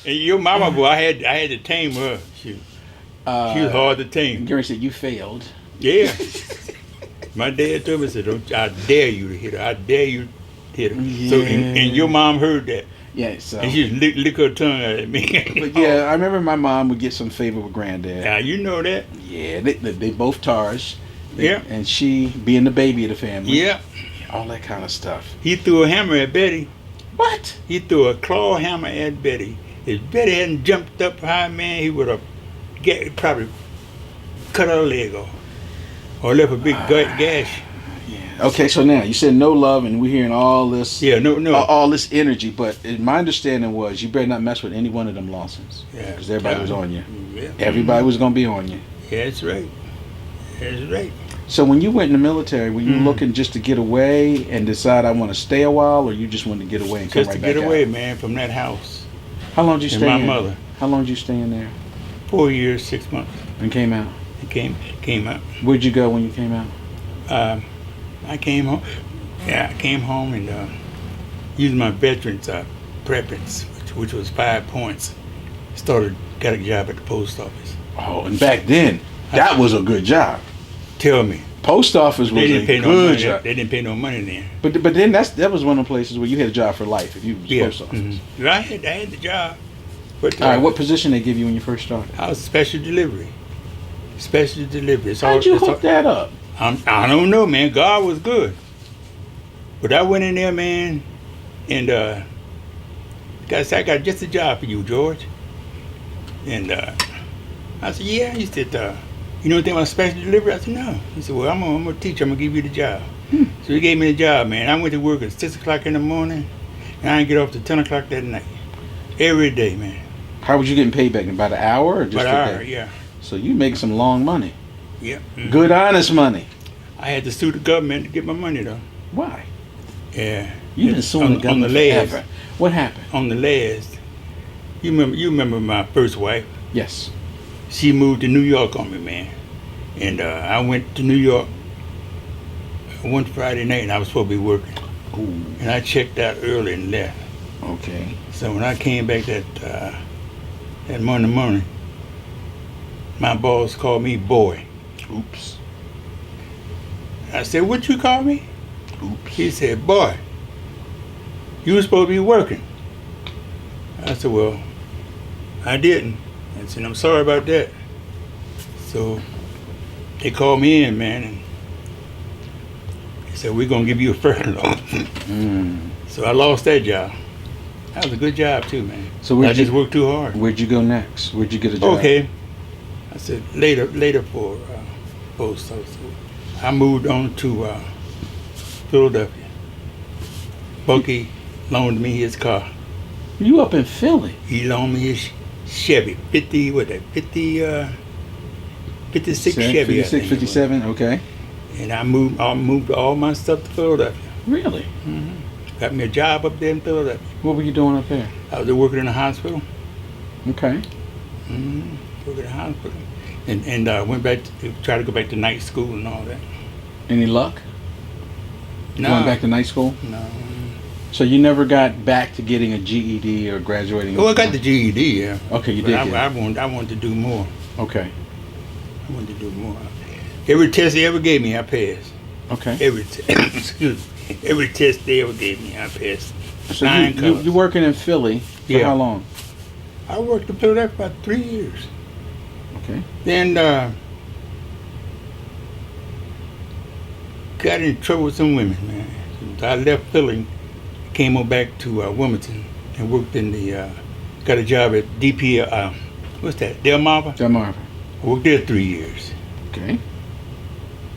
And your mama, boy, I had to tame her. She was hard to tame. Gary said you failed. Yeah. My dad told me, said, I dare you to hit her. I dare you to hit her. Yeah. So, and your mom heard that. Yeah, so. And she just lick her tongue out at me. But yeah, I remember my mom would get some favor with granddad. Yeah, you know that. Yeah, they both Tars. Yeah. And she being the baby of the family. Yeah. All that kind of stuff. He threw a hammer at Betty. What? He threw a claw hammer at Betty. If Betty hadn't jumped up high, man, he would have probably cut her leg off. Or left a big gash. Yeah. Okay, so now you said no love, and we're hearing all this. Yeah, no. All this energy, but my understanding was you better not mess with any one of them Lawsons. Yeah. Because everybody was on you. Yeah. Everybody was gonna be on you. Yeah, that's right. That's right. So when you went in the military, were you looking just to get away and decide I want to stay a while, or you just wanted to get away and come right back out? Just to get away, man, from that house. How long did you stay my in? mother. How long did you stay in there? 4 years, 6 months. And came out? It came out. Where'd you go when you came out? I came home. Yeah, I came home and used my veterans preference, which was 5 points. Got a job at the post office. Oh, and back then, that was a good job. Tell me. Post office was a good job. They didn't pay no money then. But then that was one of the places where you had a job for life if you was post office. Mm-hmm. I had the job. But, all right, what position they give you when you first started? I was special delivery. Special delivery. How'd you hook that up? I don't know, man. God was good. But I went in there, man, and I said, I got just a job for you, George. And I said, yeah. He said, you know anything about special delivery? I said, no. He said, well, I'm going to teach you. I'm going to give you the job. So he gave me the job, man. I went to work at 6 o'clock in the morning, and I didn't get off till 10 o'clock that night. Every day, man. How was you getting paid back? About an hour or just about a an hour, day? yeah. So you make some long money. Yeah. Mm-hmm. Good, honest money. I had to sue the government to get my money, though. Why? Yeah. You've been suing the government forever. What happened? On the last. You remember my first wife? Yes. She moved to New York on me, man. And I went to New York one Friday night, and I was supposed to be working. Ooh. And I checked out early and left. Okay. So when I came back that Monday morning, my boss called me boy. Oops. I said, what you call me? Oops. He said, boy, you were supposed to be working. I said, well, I didn't. I said, I'm sorry about that. So they called me in, man, and they said, we're going to give you a furlough. So I lost that job. That was a good job, too, man. So I just worked too hard. Where'd you go next? Where'd you get a job? Okay. I said, later for post. So I moved on to Philadelphia. Bucky loaned me his car. You up in Philly? He loaned me his Chevy, 56 Chevy. 56, 57, okay. And I moved all my stuff to Philadelphia. Really? Mm-hmm. Got me a job up there in Philadelphia. What were you doing up there? I was working in a hospital. Okay. Mm-hmm. Working in a hospital. And went back to try to go back to night school and all that. Any luck? No. Going back to night school? No. So you never got back to getting a GED or graduating? Well, I got the GED, yeah. Okay, you but did. I wanted to do more. Okay. I wanted to do more. Every test they ever gave me, I passed. Okay. Excuse me. Every test they ever gave me, I passed. So you working in Philly for how long? I worked in Philadelphia for about 3 years. Okay. Then got in trouble with some women, man. So I left Philly, came on back to Wilmington, and worked in the, got a job at DP, what's that, Delmarva? Delmarva. I worked there 3 years. Okay.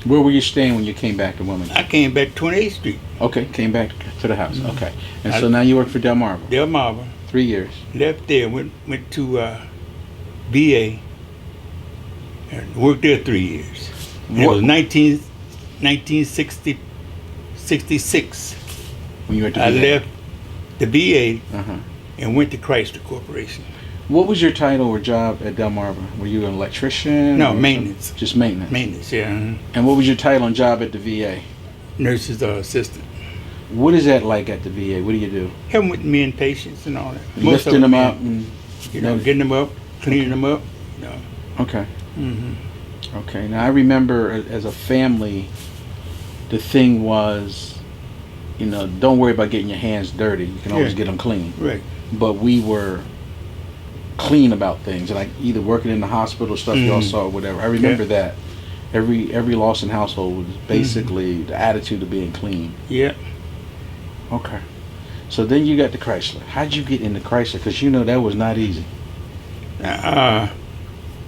Where were you staying when you came back to Wilmington? I came back 28th Street. Okay, came back to the house. Mm-hmm. Okay. And so now you work for Delmarva? Delmarva. 3 years. Left there, went to VA, and worked there 3 years. And it was 1966. When you went to VA? I left the VA Uh-huh. and went to Chrysler Corporation. What was your title or job at Delmarva? Were you an electrician? No, maintenance. Just maintenance? Maintenance, yeah. And what was your title and job at the VA? Nurse's assistant. What is that like at the VA? What do you do? Helping with men patients and all that. Lifting them up? And You know, getting them up, cleaning them up. You know. Okay. Hmm. Okay. Now I remember as a family, the thing was, you know, don't worry about getting your hands dirty. You can always get them clean. Right. But we were clean about things, and like either working in the hospital stuff y'all saw or whatever. I remember that. Every Lawson household was basically the attitude of being clean. Yeah. Okay. So then you got to Chrysler. How'd you get into Chrysler? Because you know that was not easy.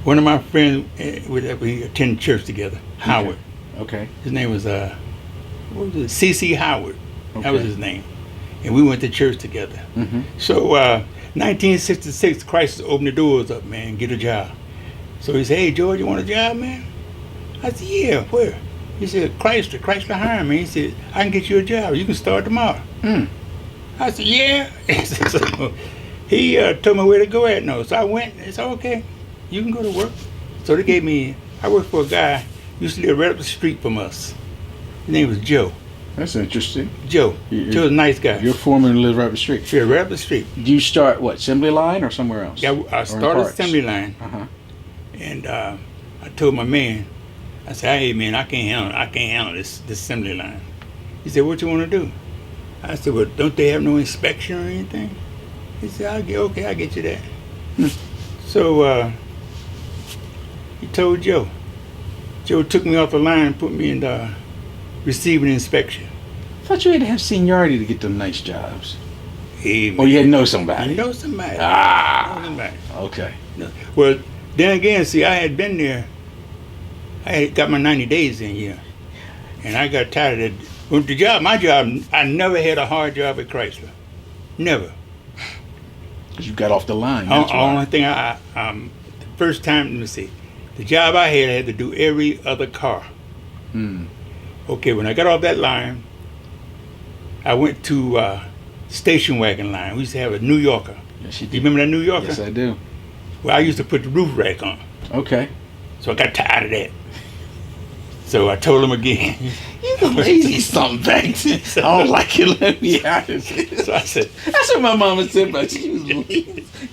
One of my friends, we attended church together, Howard. Okay. His name was what was it? C.C. Howard. Okay. That was his name. And we went to church together. Mm-hmm. So 1966, Chrysler opened the doors up, man, get a job. So he said, hey, George, you want a job, man? I said, yeah, where? He said, Chrysler hiring me. He said, I can get you a job. You can start tomorrow. I said, yeah. So he told me where to go at. No, so I went. They said, okay, you can go to work. So they gave me, I worked for a guy, used to live right up the street from us. His name was Joe. That's interesting. Joe. Joe's a nice guy. Your foreman lived right up the street. Yeah, right up the street. Do you start, what, assembly line or somewhere else? Yeah, I started assembly line. Uh-huh. And I told my man, I said, hey, man, I can't handle this assembly line. He said, what you want to do? I said, well, don't they have no inspection or anything? He said, I'll get you that. So he told Joe. Joe took me off the line and put me in the receiving inspection. I thought you had to have seniority to get them nice jobs. Hey, man, or you had to know somebody. You know somebody. Ah. Know somebody. Okay. Well, then again, see, I had been there. I had got my 90 days in here. And I got tired of it. Well, my job, I never had a hard job at Chrysler. Never. Because you got off the line. That's why. Only thing the first time, let me see, the job I had to do every other car. Okay, when I got off that line, I went to station wagon line. We used to have a New Yorker. Yes, you Do did. you remember that New Yorker? Yes, I do. Well, I used to put the roof rack on. Okay. So I got tired of that. So I told him again. You're the lazy son, Banks. I don't like it. Let me out of it. So I said, that's what my mama said about you.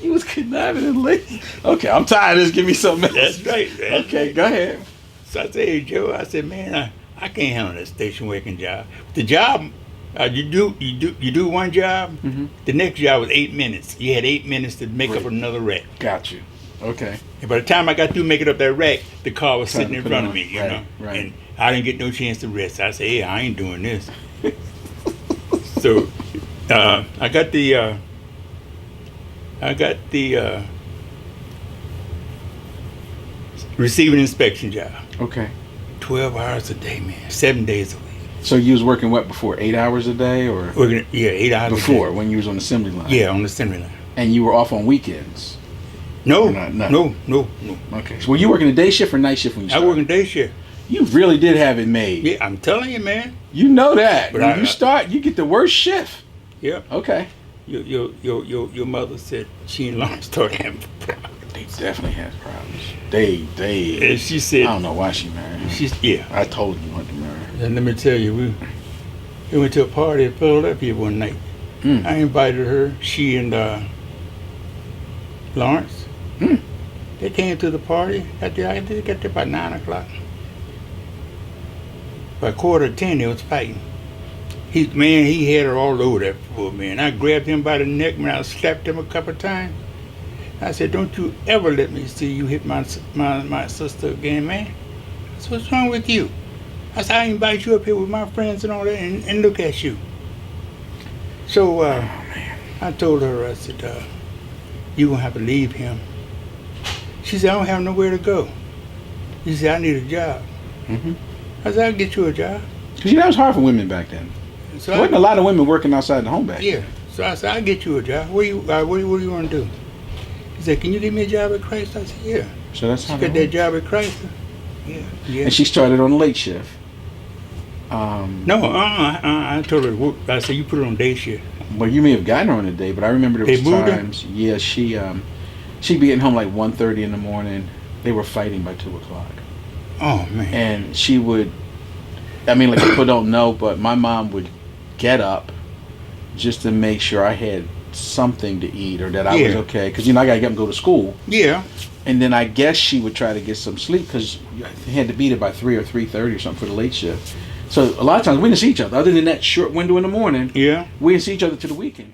You was conniving and lazy. Okay, I'm tired of this. Give me something else. that's right, man. Okay, go ahead. So I said, hey, Joe, I said, man, I can't handle that station wagon job. The job, you do one job, the next job was 8 minutes. You had 8 minutes to make up another rack. Got you. Okay. And by the time I got through making up that rack, the car was Time sitting to in put front on. of me, you Right, know. right. And I didn't get no chance to rest. I said, hey, I ain't doing this. So I got the receiving inspection job. Okay. 12 hours a day, man. 7 days a week. So you was working what before? 8 hours a day or Working, yeah, 8 hours before a day. when you was on the assembly line? Yeah, on the assembly line. And you were off on weekends? No, Or not? no. Okay. So were you working a day shift or night shift when you I started? work in day shift. You really did have it made. Yeah, I'm telling you, man. You know that. But When you start, you get the worst shift. Yeah. Okay. Your mother said she and Lawrence started having problems. They definitely had problems. They And she said, I don't know why she married him. yeah. I told you what to marry her. And let me tell you, we went to a party at Philadelphia one night. I invited her, she and Lawrence. They came to the party. I think they got there about 9 o'clock. By 9:45, they was fighting. He had her all over that floor, man. I grabbed him by the neck, man. I slapped him a couple of times. I said, don't you ever let me see you hit my sister again, man. I said, what's wrong with you? I said, I invite you up here with my friends and all that, and look at you. So I told her, I said, you're going to have to leave him. She said, I don't have nowhere to go. She said, I need a job. I said, I'll get you a job. Because that was hard for women back then. So There wasn't a lot of women working outside the home back Yeah. then. So I said, I'll get you a job. What do you want to do? He said, can you give me a job at Chrysler? I said, yeah. So that's how She got they that job at Chrysler. Yeah. And she started on the late shift. No, I told her, I said, you put it on day shift. Well, you may have gotten her on a day, but I remember there They was moved her? times. Yeah, she'd be getting home like 1:30 in the morning. They were fighting by 2 o'clock. Oh, man. And she would, I mean, like people don't know, but my mom would get up just to make sure I had something to eat, or that I was Yeah. okay, because I gotta get them to go to school. Yeah. And then I guess she would try to get some sleep because you had to be there by 3 or 3:30 or something for the late shift. So a lot of times we didn't see each other. Other than that short window in the morning, Yeah. we didn't see each other till the weekend.